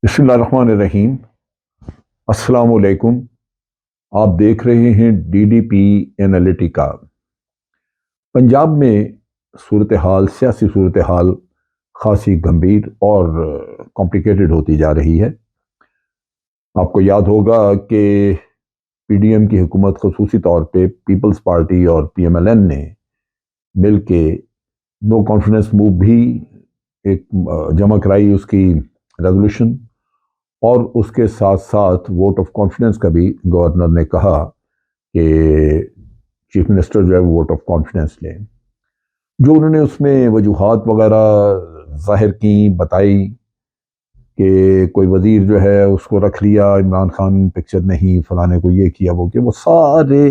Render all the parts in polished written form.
بسم اللہ الرحمن الرحیم۔ السلام علیکم۔ آپ دیکھ رہے ہیں D D P Analytica. Punjab میں صورتحال، سیاسی صورتحال خاصی گمبھیر اور کمپلیکیٹڈ ہوتی جا رہی ہے۔ آپ کو یاد ہوگا کہ پی ڈی ایم کی حکومت، خصوصی طور پہ پیپلز پارٹی اور پی ایم ایل این نے مل کے نو کانفیڈنس موو بھی ایک جمع کرائی، اس کی ریزولوشن، اور اس کے ساتھ ساتھ ووٹ آف کانفیڈنس کا بھی گورنر نے کہا کہ چیف منسٹر جو ہے ووٹ آف کانفیڈنس لیں۔ جو انہوں نے اس میں وجوہات وغیرہ ظاہر کی، بتائی کہ کوئی وزیر جو ہے اس کو رکھ لیا، عمران خان پکچر نہیں، فلانے کو یہ کیا وہ کہ، وہ سارے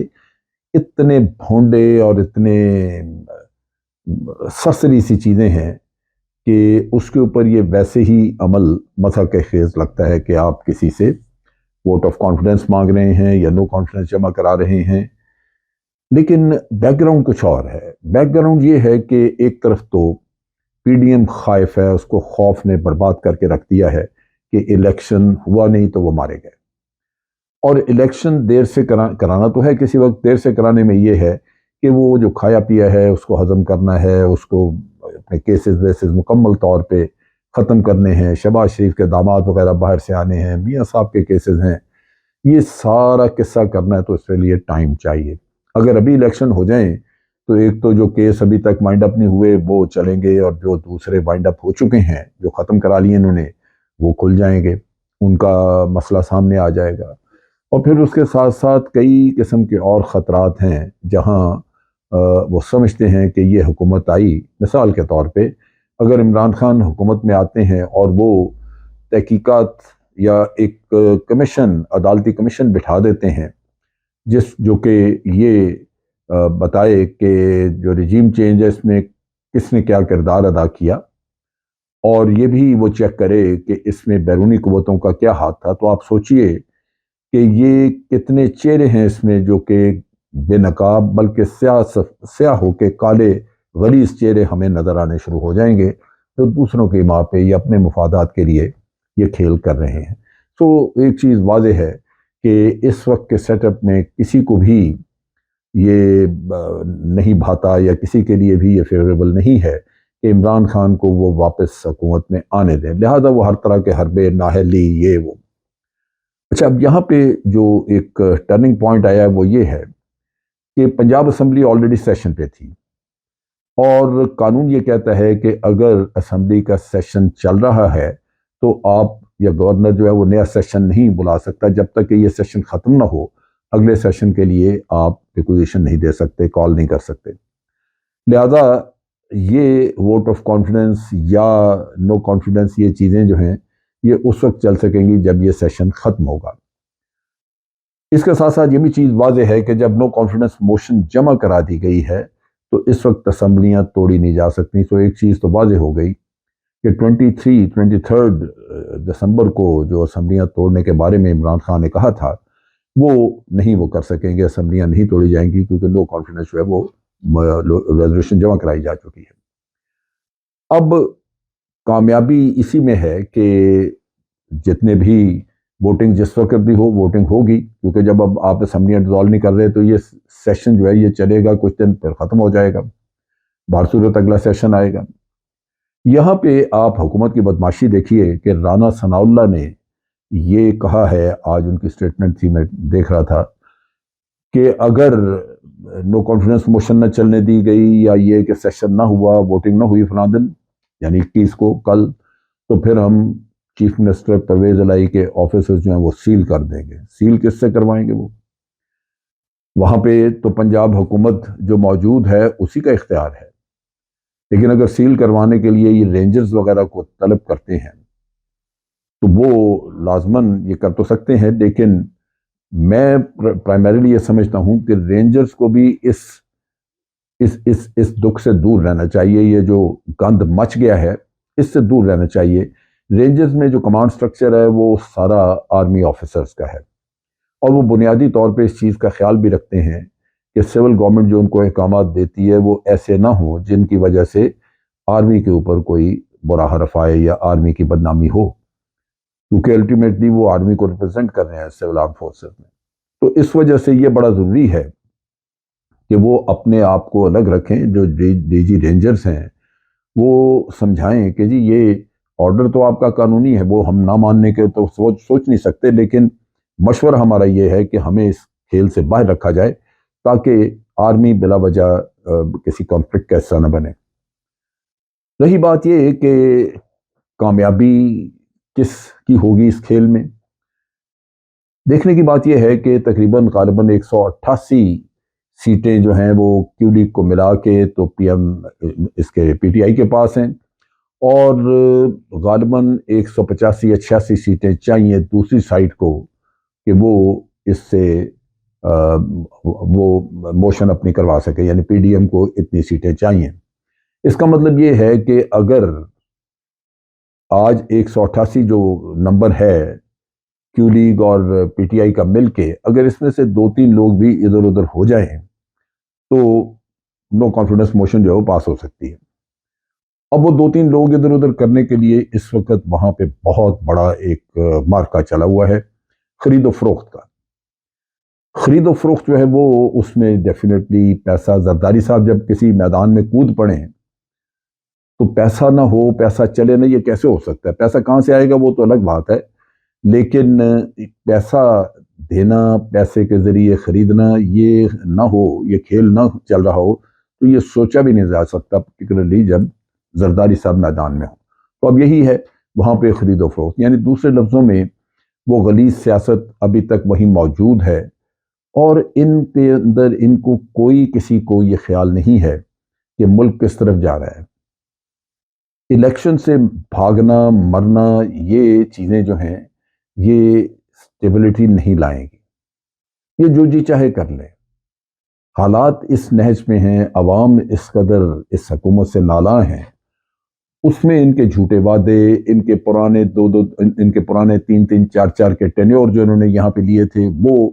اتنے بھونڈے اور اتنے سرسری سی چیزیں ہیں کہ اس کے اوپر یہ ویسے ہی عمل مضحکہ خیز لگتا ہے کہ آپ کسی سے ووٹ آف کانفیڈنس مانگ رہے ہیں یا نو کانفیڈنس جمع کرا رہے ہیں۔ لیکن بیک گراؤنڈ کچھ اور ہے۔ بیک گراؤنڈ یہ ہے کہ ایک طرف تو پی ڈی ایم خائف ہے، اس کو خوف نے برباد کر کے رکھ دیا ہے کہ الیکشن ہوا نہیں تو وہ مارے گئے، اور الیکشن دیر سے کرانا تو ہے، کسی وقت دیر سے کرانے میں یہ ہے کہ وہ جو کھایا پیا ہے اس کو ہضم کرنا ہے، اس کو اپنے کیسز ویسز مکمل طور پہ ختم کرنے ہیں، شہباز شریف کے داماد وغیرہ باہر سے آنے ہیں، میاں صاحب کے کیسز ہیں، یہ سارا قصہ کرنا ہے تو اس کے لیے ٹائم چاہیے۔ اگر ابھی الیکشن ہو جائیں تو ایک تو جو کیس ابھی تک وائنڈ اپ نہیں ہوئے وہ چلیں گے، اور جو دوسرے وائنڈ اپ ہو چکے ہیں، جو ختم کرا لیے انہوں نے، وہ کھل جائیں گے، ان کا مسئلہ سامنے آ جائے گا۔ اور پھر اس کے ساتھ ساتھ کئی قسم کے اور خطرات ہیں جہاں وہ سمجھتے ہیں کہ یہ حکومت آئی، مثال کے طور پہ اگر عمران خان حکومت میں آتے ہیں اور وہ تحقیقات یا ایک کمیشن، عدالتی کمیشن بٹھا دیتے ہیں جو کہ یہ بتائے کہ جو رجیم چینج ہے اس میں کس نے کیا کردار ادا کیا، اور یہ بھی وہ چیک کرے کہ اس میں بیرونی قوتوں کا کیا ہاتھ تھا، تو آپ سوچئے کہ یہ کتنے چہرے ہیں اس میں جو کہ بے نقاب، بلکہ سیاہ ہو کے کالے غلیظ چہرے ہمیں نظر آنے شروع ہو جائیں گے، جو دوسروں کی ماں پہ یا اپنے مفادات کے لیے یہ کھیل کر رہے ہیں۔ تو ایک چیز واضح ہے کہ اس وقت کے سیٹ اپ میں کسی کو بھی یہ نہیں بھاتا، یا کسی کے لیے بھی یہ فیوریبل نہیں ہے کہ عمران خان کو وہ واپس حکومت میں آنے دیں، لہذا وہ ہر طرح کے حربے نااہلی یہ وہ۔ اچھا، اب یہاں پہ جو ایک ٹرننگ پوائنٹ آیا ہے وہ یہ ہے کہ پنجاب اسمبلی آلریڈی سیشن پہ تھی، اور قانون یہ کہتا ہے کہ اگر اسمبلی کا سیشن چل رہا ہے تو آپ یا گورنر جو ہے وہ نیا سیشن نہیں بلا سکتا جب تک کہ یہ سیشن ختم نہ ہو۔ اگلے سیشن کے لیے آپ ریکوزیشن نہیں دے سکتے، کال نہیں کر سکتے۔ لہذا یہ ووٹ آف کانفیڈنس یا نو کانفیڈنس، یہ چیزیں جو ہیں یہ اس وقت چل سکیں گی جب یہ سیشن ختم ہوگا۔ اس کے ساتھ ساتھ یہ بھی چیز واضح ہے کہ جب نو کانفیڈنس موشن جمع کرا دی گئی ہے تو اس وقت اسمبلیاں توڑی نہیں جا سکتی۔ تو ایک چیز تو واضح ہو گئی کہ 23 دسمبر کو جو اسمبلیاں توڑنے کے بارے میں عمران خان نے کہا تھا وہ نہیں وہ کر سکیں گے، اسمبلیاں نہیں توڑی جائیں گی، کیونکہ نو کانفیڈنس جو ہے وہ ریزولوشن جمع کرائی جا چکی ہے۔ اب کامیابی اسی میں ہے کہ جتنے بھی ووٹنگ جس وقت بھی ہو ووٹنگ ہوگی، کیونکہ جب اب آپ اسمبلیاں ڈیزالو نہیں کر رہے تو یہ سیشن جو ہے یہ چلے گا کچھ دن، پھر ختم ہو جائے گا، بہر صورت اگلا سیشن آئے گا۔ یہاں پہ آپ حکومت کی بدماشی دیکھیے کہ رانا ثناء اللہ نے یہ کہا ہے، آج ان کی سٹیٹمنٹ تھی میں دیکھ رہا تھا، کہ اگر نو کانفیڈنس موشن نہ چلنے دی گئی یا یہ کہ سیشن نہ ہوا، ووٹنگ نہ ہوئی فلاں دن یعنی 21 کو کل، تو پھر ہم چیف منسٹر پرویز الہی کے آفیسز جو ہیں وہ سیل کر دیں گے۔ سیل کس سے کروائیں گے؟ وہ وہاں پہ تو پنجاب حکومت جو موجود ہے اسی کا اختیار ہے، لیکن اگر سیل کروانے کے لیے یہ رینجرز وغیرہ کو طلب کرتے ہیں تو وہ لازماً یہ کر تو سکتے ہیں، لیکن میں پرائمریلی یہ سمجھتا ہوں کہ رینجرز کو بھی اس دکھ سے دور رہنا چاہیے، یہ جو گند مچ گیا ہے اس سے دور رہنا چاہیے۔ رینجرز میں جو کمانڈ سٹرکچر ہے وہ سارا آرمی آفیسرز کا ہے، اور وہ بنیادی طور پہ اس چیز کا خیال بھی رکھتے ہیں کہ سول گورنمنٹ جو ان کو احکامات دیتی ہے وہ ایسے نہ ہوں جن کی وجہ سے آرمی کے اوپر کوئی برا حرف آئے یا آرمی کی بدنامی ہو۔ کیونکہ الٹیمیٹلی وہ آرمی کو ریپرزینٹ کر رہے ہیں سول آرم فورسز میں. تو اس وجہ سے یہ بڑا ضروری ہے کہ وہ اپنے آپ کو الگ رکھیں. جو ڈی جی رینجرز ہیں وہ سمجھائیں کہ جی یہ آرڈر تو آپ کا قانونی ہے، وہ ہم نہ ماننے کے تو سوچ نہیں سکتے، لیکن مشورہ ہمارا یہ ہے کہ ہمیں اس کھیل سے باہر رکھا جائے تاکہ آرمی بلا وجہ کسی کانفلکٹ کا حصہ نہ بنے. رہی بات یہ کہ کامیابی کس کی ہوگی اس کھیل میں، دیکھنے کی بات یہ ہے کہ تقریباً غالباً 188 سیٹیں جو ہیں وہ کیو لیگ کو ملا کے تو پی ایم اس کے پی ٹی آئی کے پاس ہیں، اور غالباً 185 یا 86 سیٹیں چاہیے دوسری سائڈ کو کہ وہ اس سے وہ موشن اپنی کروا سکے، یعنی پی ڈی ایم کو اتنی سیٹیں چاہیے. اس کا مطلب یہ ہے کہ اگر آج 188 جو نمبر ہے کیو لیگ اور پی ٹی آئی کا مل کے، اگر اس میں سے 2-3 لوگ بھی ادھر ادھر ہو جائیں تو نو کانفیڈنس موشن جو ہے وہ پاس ہو سکتی ہے. اب وہ 2-3 لوگ ادھر ادھر کرنے کے لیے اس وقت وہاں پہ بہت بڑا ایک مارکا چلا ہوا ہے خرید و فروخت کا. خرید و فروخت جو ہے وہ اس میں ڈیفینیٹلی پیسہ، زرداری صاحب جب کسی میدان میں کود پڑیں تو پیسہ نہ ہو، پیسہ چلے نہ، یہ کیسے ہو سکتا ہے؟ پیسہ کہاں سے آئے گا وہ تو الگ بات ہے، لیکن پیسہ دینا، پیسے کے ذریعے خریدنا، یہ نہ ہو، یہ کھیل نہ چل رہا ہو تو یہ سوچا بھی نہیں جا سکتا، پرٹیکولرلی جب زرداری صاحب میدان میں ہو. تو اب یہی ہے وہاں پہ خرید و فروخت، یعنی دوسرے لفظوں میں وہ غلیظ سیاست ابھی تک وہی موجود ہے، اور ان کے اندر ان کو کوئی کسی کو یہ خیال نہیں ہے کہ ملک کس طرف جا رہا ہے. الیکشن سے بھاگنا مرنا یہ چیزیں جو ہیں یہ اسٹیبلٹی نہیں لائیں گی. یہ جو جی چاہے کر لیں، حالات اس نہج میں ہیں، عوام اس قدر اس حکومت سے نالاں ہیں، اس میں ان کے جھوٹے وعدے، ان کے پرانے 3-3 4-4 کے ٹینیور جو انہوں نے یہاں پہ لیے تھے وہ،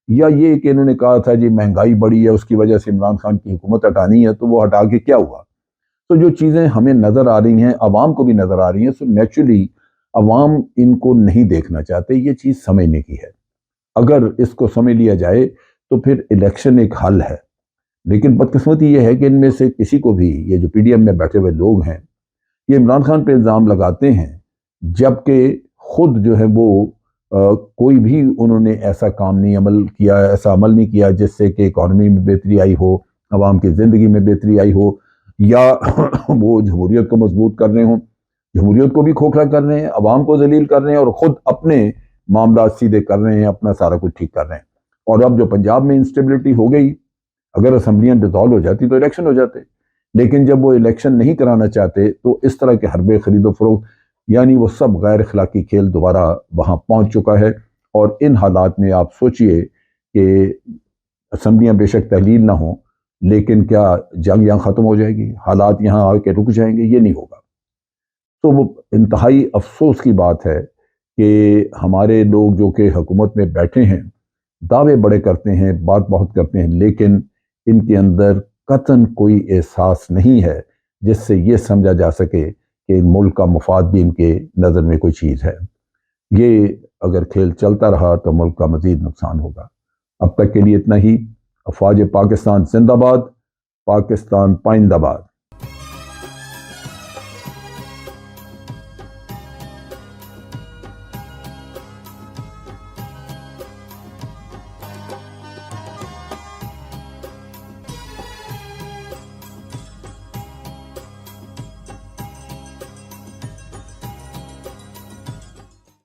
یا یہ کہ انہوں نے کہا تھا جی مہنگائی بڑھی ہے اس کی وجہ سے عمران خان کی حکومت ہٹانی ہے، تو وہ ہٹا کے کیا ہوا؟ تو جو چیزیں ہمیں نظر آ رہی ہیں، عوام کو بھی نظر آ رہی ہیں، سو نیچرلی عوام ان کو نہیں دیکھنا چاہتے. یہ چیز سمجھنے کی ہے. اگر اس کو سمجھ لیا جائے تو پھر الیکشن ایک حل ہے. لیکن بدقسمتی یہ ہے کہ ان میں سے کسی کو بھی، یہ جو پی ڈی ایم میں بیٹھے ہوئے لوگ ہیں، یہ عمران خان پہ الزام لگاتے ہیں جبکہ خود جو ہے وہ کوئی بھی انہوں نے ایسا کام نہیں عمل کیا، ایسا عمل نہیں کیا جس سے کہ اکانومی میں بہتری آئی ہو، عوام کی زندگی میں بہتری آئی ہو، یا وہ جمہوریت کو مضبوط کر رہے ہوں. جمہوریت کو بھی کھوکھلا کر رہے ہیں، عوام کو ذلیل کر رہے ہیں، اور خود اپنے معاملات سیدھے کر رہے ہیں، اپنا سارا کچھ ٹھیک کر رہے ہیں. اور اب جو پنجاب میں انسٹیبلٹی ہو گئی، اگر اسمبلیاں ڈیزالو ہو جاتی تو الیکشن ہو جاتے، لیکن جب وہ الیکشن نہیں کرانا چاہتے تو اس طرح کے حربے خرید و فروخت، یعنی وہ سب غیر اخلاقی کھیل دوبارہ وہاں پہنچ چکا ہے. اور ان حالات میں آپ سوچئے کہ اسمبلیاں بے شک تحلیل نہ ہوں، لیکن کیا جنگ یہاں ختم ہو جائے گی؟ حالات یہاں آ کے رک جائیں گے؟ یہ نہیں ہوگا. تو وہ انتہائی افسوس کی بات ہے کہ ہمارے لوگ جو کہ حکومت میں بیٹھے ہیں دعوے بڑے کرتے ہیں، بات بہت کرتے ہیں، لیکن ان کے اندر قطعاً کوئی احساس نہیں ہے جس سے یہ سمجھا جا سکے کہ ملک کا مفاد بھی ان کے نظر میں کوئی چیز ہے. یہ اگر کھیل چلتا رہا تو ملک کا مزید نقصان ہوگا. اب تک کے لیے اتنا ہی. افواج پاکستان زندہ باد، پاکستان پائندہ باد.